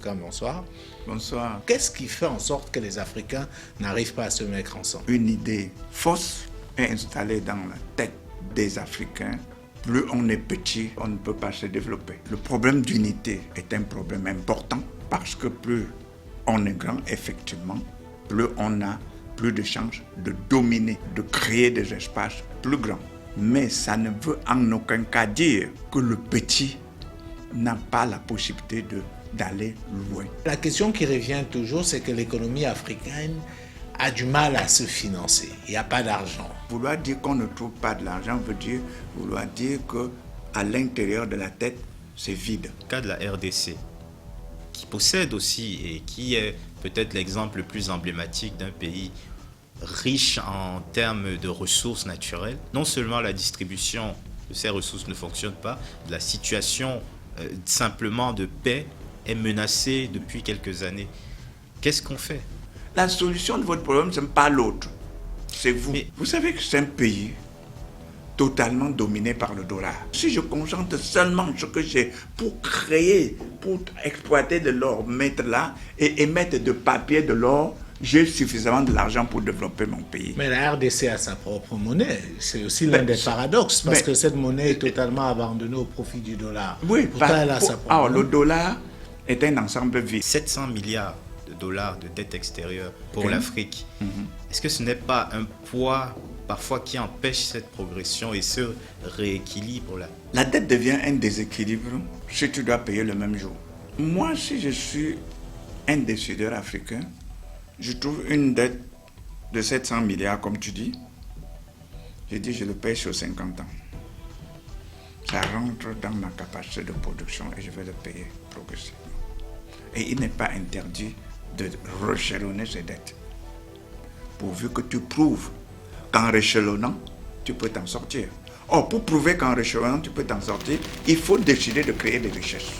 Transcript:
Foucault, bonsoir. Bonsoir. Qu'est-ce qui fait en sorte que les Africains n'arrivent pas à se mettre ensemble? Une idée fausse est installée dans la tête des Africains. Plus on est petit, on ne peut pas se développer. Le problème d'unité est un problème important parce que plus on est grand, effectivement, plus on a plus de chances de dominer, de créer des espaces plus grands. Mais ça ne veut en aucun cas dire que le petit n'a pas la possibilité d'aller loin. La question qui revient toujours, c'est que l'économie africaine a du mal à se financer. Il n'y a pas d'argent. Vouloir dire qu'on ne trouve pas de l'argent veut dire vouloir dire qu'à l'intérieur de la tête, c'est vide. Le cas de la RDC, qui possède aussi et qui est peut-être l'exemple le plus emblématique d'un pays riche en termes de ressources naturelles. Non seulement la distribution de ces ressources ne fonctionne pas, la situation simplement de paix est menacée depuis quelques années. Qu'est-ce qu'on fait? La solution de votre problème, ce n'est pas l'autre, c'est vous. Mais vous savez que c'est un pays totalement dominé par le dollar. Si je concentre seulement ce que j'ai pour créer, pour exploiter de l'or, mettre là et émettre de papier de l'or, j'ai suffisamment de l'argent pour développer mon pays. Mais la RDC a sa propre monnaie. C'est aussi l'un des paradoxes, parce que cette monnaie est totalement abandonnée au profit du dollar. Oui, pourtant elle a sa propre alors, monnaie. le dollar est un ensemble vide. 700 milliards de dollars de dette extérieure pour l'Afrique. Est-ce que ce n'est pas un poids parfois qui empêche cette progression et ce rééquilibre là? La dette devient un déséquilibre si tu dois payer le même jour. Moi, si je suis un décideur africain, je trouve une dette de 700 milliards, comme tu dis. Je dis, je le paye sur 50 ans. Ça rentre dans ma capacité de production et je vais le payer progressivement. Et il n'est pas interdit de réchelonner ces dettes. Pourvu que tu prouves qu'en réchelonnant, tu peux t'en sortir. Or, pour prouver qu'en réchelonnant, tu peux t'en sortir, il faut décider de créer des richesses.